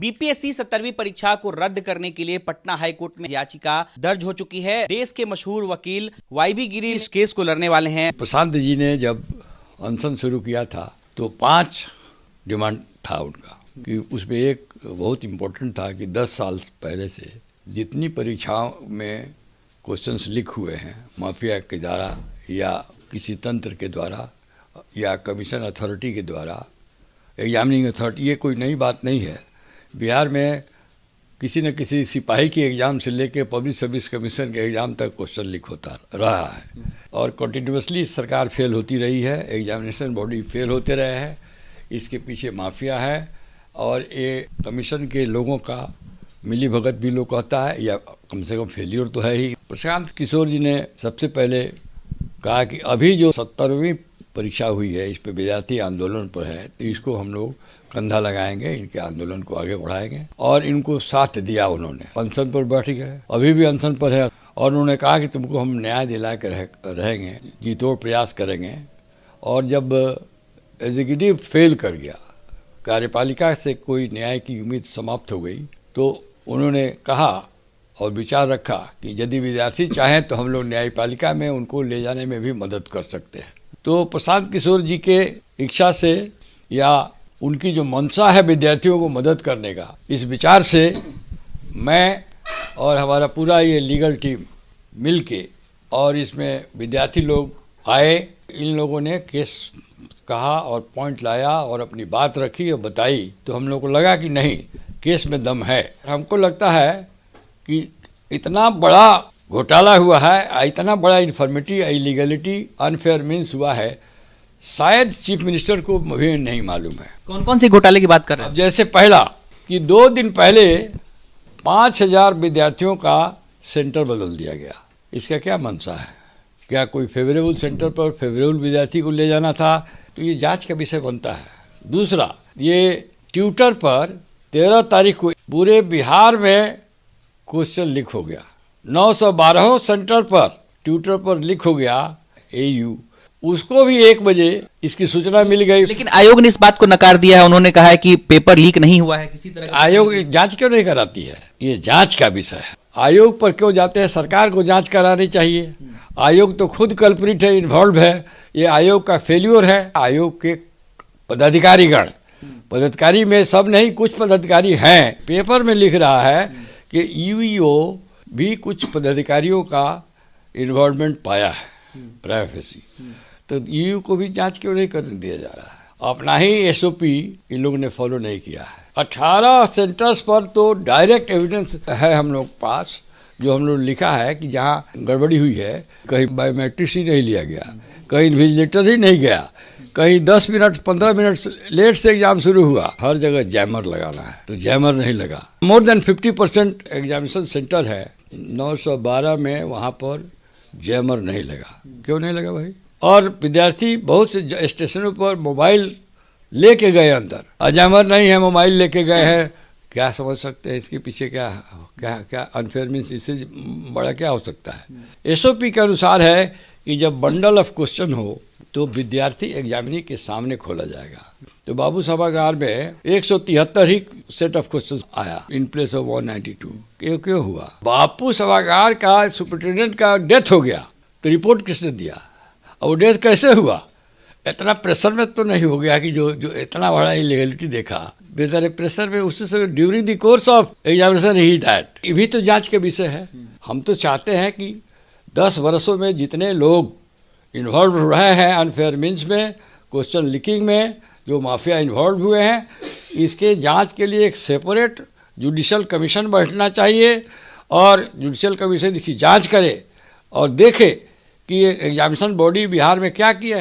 BPSC 17वीं परीक्षा को रद्द करने के लिए पटना हाईकोर्ट में याचिका दर्ज हो चुकी है। देश के मशहूर वकील वाईबी गिरी इस केस को लड़ने वाले हैं। प्रशांत जी ने जब अनशन शुरू किया था तो 5 डिमांड था उनका कि उसमें एक बहुत इम्पोर्टेंट था कि 10 साल पहले से जितनी परीक्षाओं में क्वेश्चंस लीक हुए हैं माफिया के द्वारा या किसी तंत्र के द्वारा या कमीशन अथॉरिटी के द्वारा, एग्जामिनिंग अथॉरिटी, ये कोई नई बात नहीं है। बिहार में किसी न किसी सिपाही के एग्ज़ाम से लेके पब्लिक सर्विस कमीशन के एग्ज़ाम तक क्वेश्चन लीक होता रहा है और कंटिन्यूसली सरकार फेल होती रही है, एग्जामिनेशन बॉडी फेल होते रहे हैं। इसके पीछे माफिया है और ये कमीशन के लोगों का मिली भगत भी लोग कहता है या कम से कम फेलियर तो है ही। प्रशांत किशोर जी ने सबसे पहले कहा कि अभी जो 17वीं परीक्षा हुई है इस पर विद्यार्थी आंदोलन पर है, तो इसको हम लोग कंधा लगाएंगे, इनके आंदोलन को आगे बढ़ाएंगे और इनको साथ दिया। उन्होंने अनशन पर बैठ गए, अभी भी अनशन पर है और उन्होंने कहा कि तुमको हम न्याय दिला कर रहेंगे, जी तोड़ प्रयास करेंगे। और जब एग्जीक्यूटिव फेल कर गया, कार्यपालिका से कोई न्याय की उम्मीद समाप्त हो गई, तो उन्होंने कहा और विचार रखा कि यदि विद्यार्थी चाहें तो हम लोग न्यायपालिका में उनको ले जाने में भी मदद कर सकते हैं। तो प्रशांत किशोर जी के इच्छा से या उनकी जो मंशा है विद्यार्थियों को मदद करने का, इस विचार से मैं और हमारा पूरा ये लीगल टीम मिलके और इसमें विद्यार्थी लोग आए, इन लोगों ने केस कहा और पॉइंट लाया और अपनी बात रखी और बताई, तो हम लोग को लगा कि नहीं, केस में दम है। हमको लगता है कि इतना बड़ा घोटाला हुआ है, इतना बड़ा इन्फॉर्मेटी, इलीगलिटी, अनफेयर मीन्स हुआ है, शायद चीफ मिनिस्टर को भी नहीं मालूम है। कौन कौन से घोटाले की बात कर रहे हैं? जैसे पहला कि 2 दिन पहले 5000 विद्यार्थियों का सेंटर बदल दिया गया। इसका क्या मंशा है? क्या कोई फेवरेबल सेंटर पर फेवरेबल विद्यार्थी को ले जाना था? तो ये जांच का विषय बनता है। दूसरा, ये ट्विटर पर 13 तारीख को पूरे बिहार में क्वेश्चन लीक हो गया। 912 सेंटर पर ट्विटर पर लीक हो गया एयू, उसको भी 1 बजे इसकी सूचना मिल गई। लेकिन आयोग ने इस बात को नकार दिया है। उन्होंने कहा है कि पेपर लीक नहीं हुआ है किसी तरह। आयोग जांच क्यों नहीं कराती है? ये जांच का विषय है। आयोग पर क्यों जाते हैं? सरकार को जांच करानी चाहिए। आयोग तो खुद कल्प्रिट है, इन्वॉल्व है। ये आयोग का फेल्यूर है। आयोग के पदाधिकारीगण, पदाधिकारी में सब नहीं, कुछ पदाधिकारी हैं। पेपर में लिख रहा है कि यूईओ भी कुछ पदाधिकारियों का इन्वॉल्वमेंट पाया है, प्राइवेसी। तो यूईओ को भी जांच क्यों नहीं करने दिया जा रहा है? अपना ही एसओपी इन लोगों ने फॉलो नहीं किया है। 18 सेंटर्स पर तो डायरेक्ट एविडेंस है हम लोग पास, जो हम लोग लिखा है कि जहाँ गड़बड़ी हुई है, कहीं बायोमेट्रिक्स ही नहीं लिया गया, कहीं इन्विजिलेटर ही नहीं गया, कहीं 10 मिनट 15 मिनट लेट से एग्जाम शुरू हुआ। हर जगह जैमर लगाना है तो जैमर नहीं लगा। मोर देन 50% एग्जामिनेशन सेंटर है 912 में, वहाँ पर जैमर नहीं लगा। क्यों नहीं लगा भाई? और विद्यार्थी बहुत से स्टेशनों पर मोबाइल लेके गए अंदर, जैमर नहीं है, मोबाइल लेके गए हैं। क्या समझ सकते हैं इसके पीछे क्या क्या क्या अनफेयर मीन्स? इससे बड़ा क्या हो सकता है? एसओपी के अनुसार है कि जब बंडल ऑफ क्वेश्चन हो तो विद्यार्थी एग्जामिनी के सामने खोला जाएगा। तो बाबू सभागार में 173 ही सेट ऑफ क्वेश्चन आया इन प्लेस ऑफ 192। क्यों हुआ? बापू सभागार का सुपरिटेंडेंट का डेथ हो गया, तो रिपोर्ट किसने दिया? और वो डेथ कैसे हुआ? इतना प्रेशर में तो नहीं हो गया कि जो इतना बड़ा इलीगलिटी देखा, बेचारे प्रेशर में उससे during the course of examination he died. ये भी तो जांच के विषय है। हम तो चाहते हैं कि 10 वर्षों में जितने लोग इन्वॉल्व रहे हैं अनफेयर मीन्स में, क्वेश्चन लीकिंग में, जो माफिया इन्वॉल्व हुए हैं, इसके जांच के लिए एक सेपरेट जुडिशियल कमीशन बैठना चाहिए और जुडिशियल कमीशन इसकी जांच करे और देखे कि ये एग्जामिनेशन बॉडी बिहार में क्या किया है।